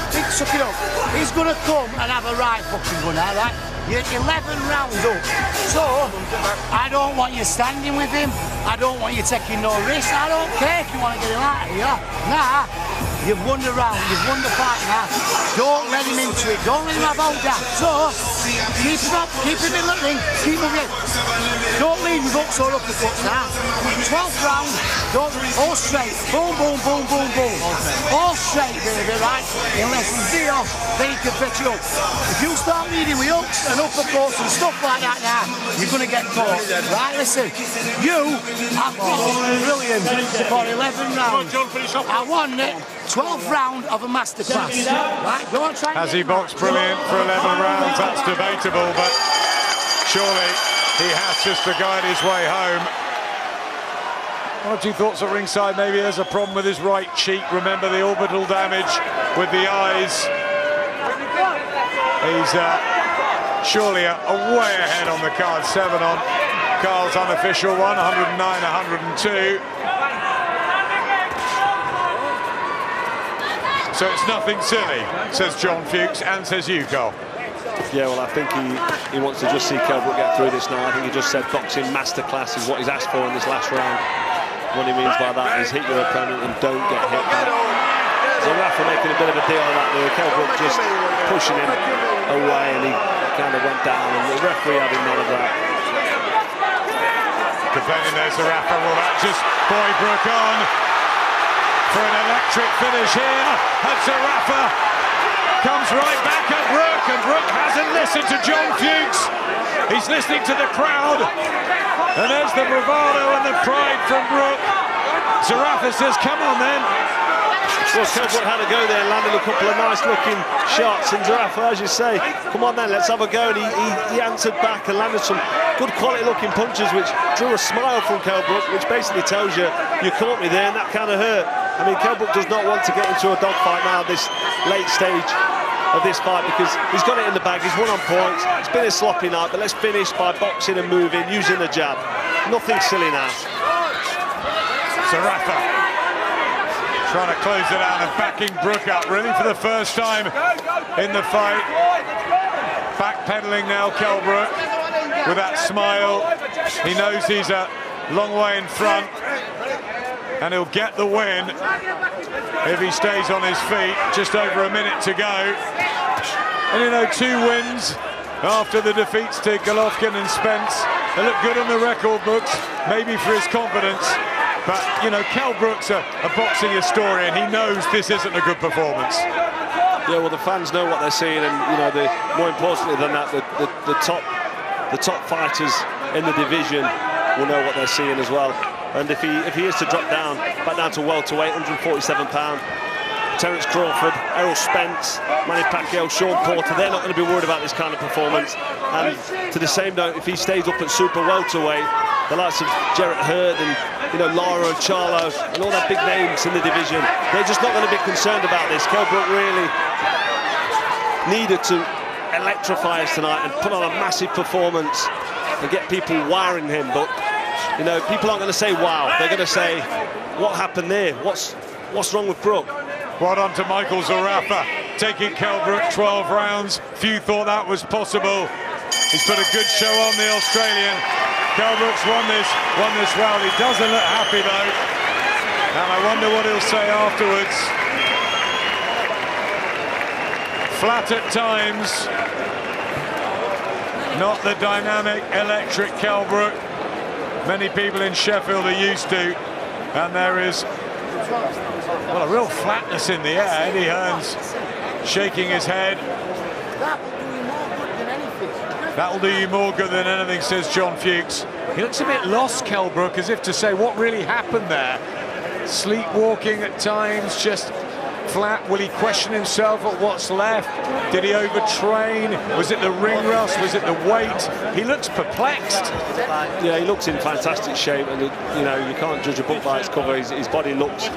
Big, suck it up. He's going to come and have a right fucking gun now, right? You're 11 rounds up. So, I don't want you standing with him. I don't want you taking no risk. I don't care if you want to get him out of here. Nah, you've won the round. You've won the fight now. Don't let him into it. Don't let him have hold down. So, keep him up. Keep him in the ring. Keep moving. Don't leave with hooks or uppercuts now. 12th round. Don't, all straight. Boom, boom, boom, boom, boom. All straight, baby, right? Unless he's deal, then he can fetch you up. If you start leading with hooks and uppercuts and stuff like that now, you're going to get caught. Right, listen. You have been brilliant for 11 rounds. I won it. 12th round of a masterclass. Right, go on, try. Has he boxed brilliant for 11 rounds? That's debatable, but surely he has just to guide his way home. One or two thoughts at ringside. Maybe there's a problem with his right cheek. Remember the orbital damage with the eyes. He's surely way ahead on the card. 7 on Carl's unofficial one, 109, 102. So it's nothing silly, says John Fuchs, and says you, Carl. Yeah, well, I think he wants to just see Kell Brook get through this now. I think he just said boxing masterclass is what he's asked for in this last round. What he means by that is hit your opponent and don't get hit back. Zerafa making a bit of a deal of that there. Kell Brook just pushing him away and he kind of went down and the referee having none of that. Complaining there, Zerafa. Will that just buoy Brook on for an electric finish here? And Zerafa comes right back at Brook, and Brook hasn't listened to John Fuchs. He's listening to the crowd. And there's the bravado and the pride from Brook. Zerafa says, come on then. Well, Kell Brook had a go there and landed a couple of nice-looking shots. And Zerafa, as you say, come on then, let's have a go. And he answered back and landed some good quality-looking punches, which drew a smile from Kell Brook, which basically tells you, you caught me there, and that kind of hurt. I mean, Kell Brook does not want to get into a dogfight now, this late stage of this fight, because he's got it in the bag, he's won on points, it's been a sloppy night, but let's finish by boxing and moving, using the jab. Nothing silly now. Zerafa trying to close it out and backing Brook up, really for the first time in the fight. Backpedaling now, Kell Brook, with that smile. He knows he's a long way in front, and he'll get the win if he stays on his feet. Just over a minute to go. And you know, 2 wins after the defeats to Golovkin and Spence. They look good on the record books, maybe for his confidence. But, you know, Kell Brook's a boxing historian. He knows this isn't a good performance. Yeah, well, the fans know what they're seeing, and, you know, more importantly than that, the top fighters in the division will know what they're seeing as well. And if he is to drop down, back down to welterweight, 147-pound, Terence Crawford, Errol Spence, Manny Pacquiao, Sean Porter, they're not going to be worried about this kind of performance. And to the same note, if he stays up at super welterweight, the likes of Jarrett Hurd and, you know, Lara and Charlo and all that big names in the division, they're just not going to be concerned about this. Kell Brook really needed to electrify us tonight and put on a massive performance and get people wiring him. But, you know, people aren't going to say wow. They're going to say, what happened there? What's wrong with Brook? Well done to Michael Zerafa, taking Kell Brook 12 rounds. Few thought that was possible. He's put a good show on, the Australian. Kell Brook's won this round. He doesn't look happy though, and I wonder what he'll say afterwards. Flat at times, not the dynamic, electric Kell Brook many people in Sheffield are used to, and there is, well, a real flatness in the air. Eddie Hearn's shaking his head. That will do you more good than anything, says John Fuchs. He looks a bit lost, Kell Brook, as if to say, what really happened there? Sleepwalking at times, just flat? Will he question himself at what's left? Did he overtrain? Was it the ring rust? Was it the weight? He looks perplexed. Yeah, he looks in fantastic shape, and you know, you can't judge a book by its cover. His body looks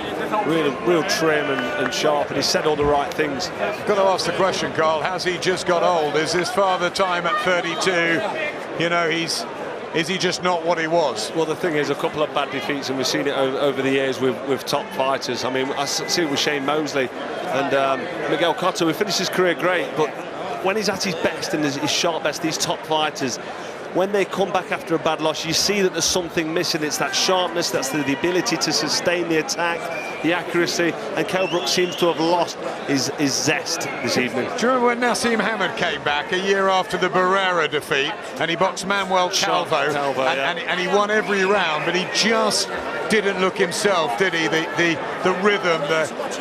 real trim and sharp, and he said all the right things. Got to ask the question, Carl, has he just got old? Is his father time at 32? You know, is he just not what he was? Well, the thing is, a couple of bad defeats, and we've seen it over the years with top fighters. I mean, I see it with Shane Mosley and Miguel Cotto, who finished his career great, but when he's at his best and his sharp best, these top fighters, when they come back after a bad loss, you see that there's something missing. It's that sharpness, that's the ability to sustain the attack, the accuracy, and Kell Brook seems to have lost his zest this evening. Do you remember when Nassim Hamid came back a year after the Barrera defeat, and he boxed Manuel Calvo, and he won every round, but he just didn't look himself, did he? The rhythm,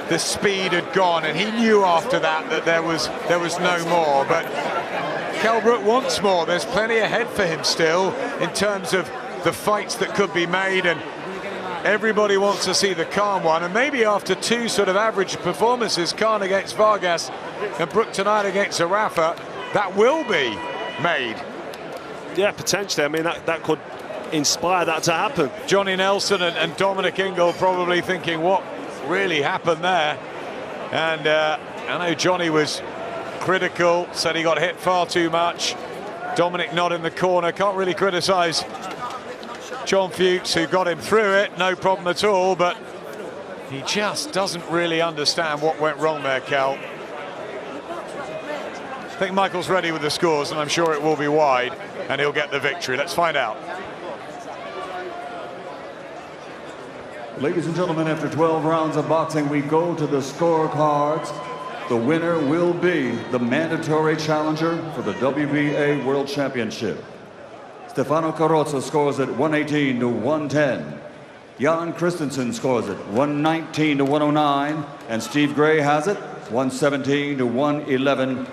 the speed had gone, and he knew after that there was no more. But Kell Brook wants more. There's plenty ahead for him still in terms of the fights that could be made, and everybody wants to see the Khan one. And maybe after two sort of average performances, Khan against Vargas and Brook tonight against Zerafa, that will be made. Yeah, potentially. I mean, that could inspire that to happen. Johnny Nelson and Dominic Ingle probably thinking, what really happened there? And I know Johnny was critical, said he got hit far too much. Dominic not in the corner, can't really criticise John Fuchs, who got him through it, no problem at all, but he just doesn't really understand what went wrong there, Cal. I think Michael's ready with the scores, and I'm sure it will be wide, and he'll get the victory. Let's find out. Ladies and gentlemen, after 12 rounds of boxing, we go to the scorecards. The winner will be the mandatory challenger for the WBA World Championship. Stefano Carrozza scores at 118 to 110. Jan Christensen scores at 119 to 109. And Steve Gray has it 117 to 111.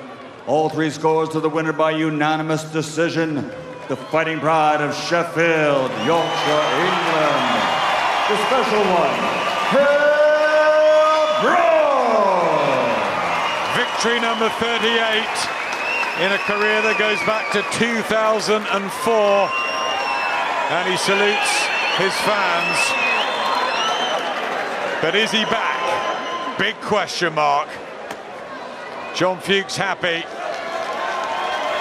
All three scores to the winner by unanimous decision. The fighting pride of Sheffield, Yorkshire, England. The special one, Kell Brook! Victory number 38 in a career that goes back to 2004, and he salutes his fans. But is he back? Big question mark. John Fuchs happy.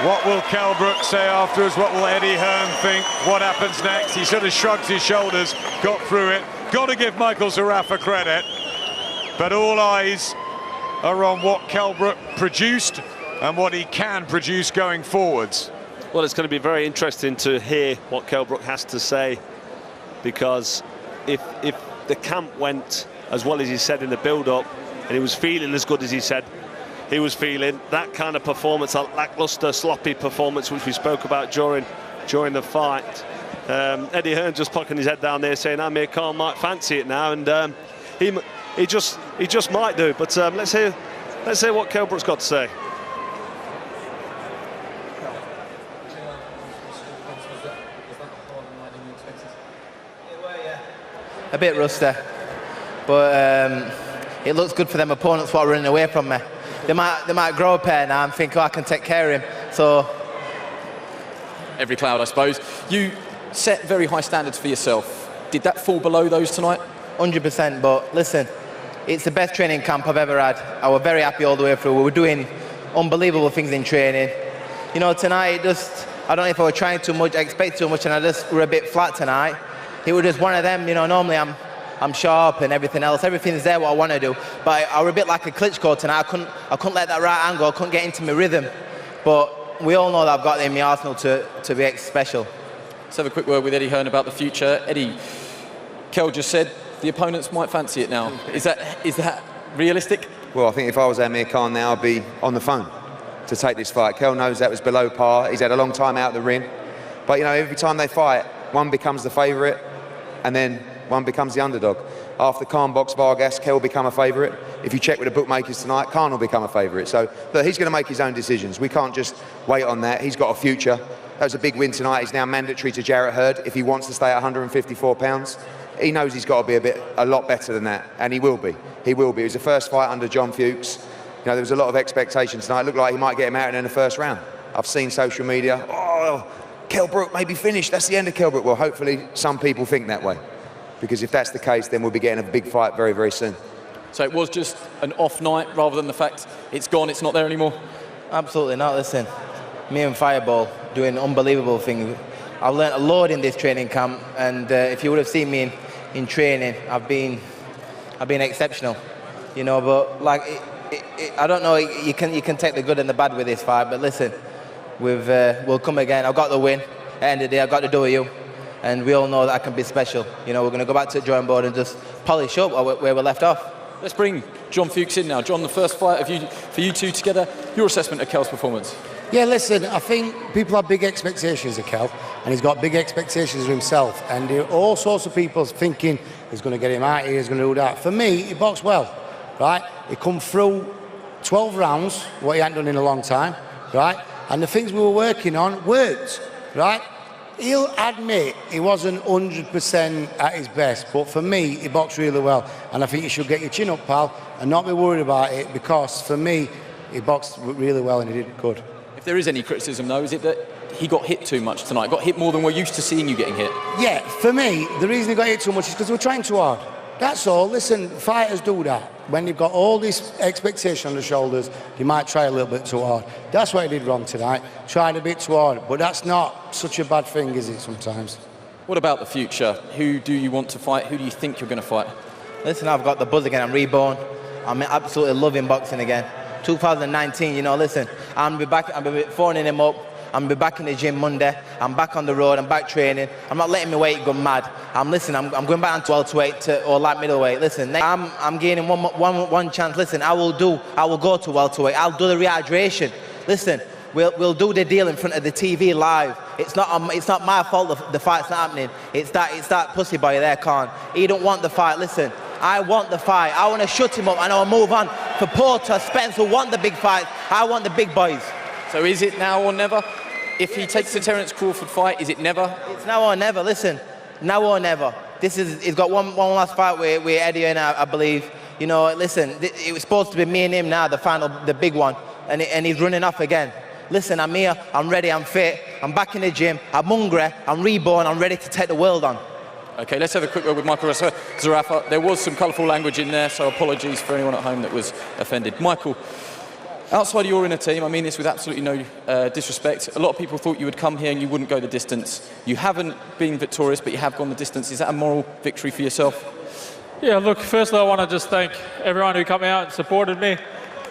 What will Kell Brook say afterwards? What will Eddie Hearn think? What happens next? He sort of shrugs his shoulders, got through it. Got to give Michael Zerafa credit, but all eyes are on what Kell Brook produced and what he can produce going forwards. Well, it's going to be very interesting to hear what Kell Brook has to say, because if the camp went as well as he said in the build-up, and he was feeling as good as he said he was feeling, that kind of performance, a lackluster, sloppy performance, which we spoke about during the fight, Eddie Hearn just pocking his head down there saying Amir Khan might fancy it now, and he just might do. But let's hear what Kell Brook's got to say. A bit rusty, but it looks good for them opponents who are running away from me. They might grow a pair now and think, oh, I can take care of him. So every cloud, I suppose. You set very high standards for yourself. Did that fall below those tonight? 100%, but listen, it's the best training camp I've ever had. I was very happy all the way through. We were doing unbelievable things in training. You know, tonight, I don't know if I was trying too much, I expect too much, and I just were a bit flat tonight. It was just one of them, you know, normally I'm sharp and everything else. Everything's there what I want to do. But I was a bit like a Klitschko tonight. I couldn't let that right angle, I couldn't get into my rhythm. But we all know that I've got it in my arsenal to be special. Let's have a quick word with Eddie Hearn about the future. Eddie, Kell just said the opponents might fancy it now. Is that realistic? Well, I think if I was Amir Khan now, I'd be on the phone to take this fight. Kell knows that was below par. He's had a long time out of the ring. But, you know, every time they fight, one becomes the favourite, and then one becomes the underdog. After Khan boxed Vargas, Kell will become a favourite. If you check with the bookmakers tonight, Khan will become a favourite. So look, he's going to make his own decisions. We can't just wait on that. He's got a future. That was a big win tonight. He's now mandatory to Jarrett Hurd if he wants to stay at 154 pounds. He knows he's got to be a lot better than that, and he will be. he will be. It was the first fight under John Fuchs. You know, there was a lot of expectation tonight. It looked like he might get him out in the first round. I've seen social media, oh, Kell Brook may be finished, that's the end of Kell Brook. Well, hopefully some people think that way, because if that's the case, then we'll be getting a big fight very, very soon. So it was just an off night rather than the fact it's gone, it's not there anymore? Absolutely not. Listen, me and Fireball doing unbelievable things. I've learned a lot in this training camp, and if you would have seen me in training, I've been exceptional, you know. But like, I don't know. You can take the good and the bad with this fight, but listen, we'll come again. I've got the win. At the end of the day, I've got the W, and we all know that I can be special. You know, we're going to go back to the drawing board and just polish up where we're left off. Let's bring John Fuchs in now. John, the first fight for you two together, your assessment of Kell's performance? Yeah, listen, I think people have big expectations of Kell, and he's got big expectations of himself, and all sorts of people thinking he's going to get him out here, he's going to do that. For me, he boxed well, right? He come through 12 rounds, what he hadn't done in a long time, right? And the things we were working on worked, right? He'll admit he wasn't 100% at his best, but for me, he boxed really well. And I think you should get your chin up, pal, and not be worried about it, because for me, he boxed really well and he did good. If there is any criticism, though, is it that he got hit too much tonight? Got hit more than we're used to seeing you getting hit? Yeah, for me, the reason he got hit too much is because we're trying too hard. That's all. Listen, fighters do that. When they've got all this expectation on the shoulders, they might try a little bit too hard. That's what he did wrong tonight. Tried a bit too hard. But that's not such a bad thing, is it, sometimes? What about the future? Who do you want to fight? Who do you think you're going to fight? Listen, I've got the buzz again. I'm reborn. I'm absolutely loving boxing again. 2019, you know, listen, I'm going to be phoning him up. I'm going to be back in the gym Monday. I'm back on the road. I'm back training. I'm not letting my weight go mad. I'm going back on welterweight or light middleweight. Listen, I'm gaining one chance. Listen, I will go to welterweight. I'll do the rehydration. Listen, we'll do the deal in front of the TV live. It's not my fault the fight's not happening. It's that pussy boy there, Khan. He don't want the fight. Listen, I want the fight. I want to shut him up and I'll move on. For Porter, Spencer want the big fights. I want the big boys. So is it now or never? If he takes the Terence Crawford fight, is it never? It's now or never. Listen, now or never. He's got one last fight with Eddie and I believe. You know, listen, it was supposed to be me and him now, the big one, and he's running off again. Listen, I'm here, I'm ready, I'm fit, I'm back in the gym, I'm hungry, I'm reborn, I'm ready to take the world on. Okay, let's have a quick word with Michael Zerafa. There was some colourful language in there, so apologies for anyone at home that was offended. Michael, outside of your inner team, I mean this with absolutely no disrespect, a lot of people thought you would come here and you wouldn't go the distance. You haven't been victorious, but you have gone the distance. Is that a moral victory for yourself? Yeah, look, firstly I want to just thank everyone who came out and supported me.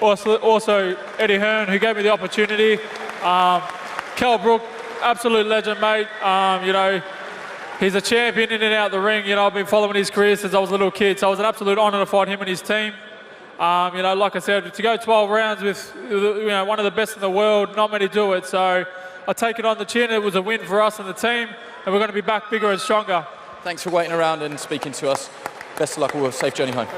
Also Eddie Hearn, who gave me the opportunity. Kell Brook, absolute legend, mate. You know, he's a champion in and out the ring. You know, I've been following his career since I was a little kid, so it was an absolute honour to fight him and his team. You know, like I said, to go 12 rounds with one of the best in the world, not many do it. So I take it on the chin. It was a win for us and the team, and we're going to be back bigger and stronger. Thanks for waiting around and speaking to us. Best of luck, all. Safe journey home.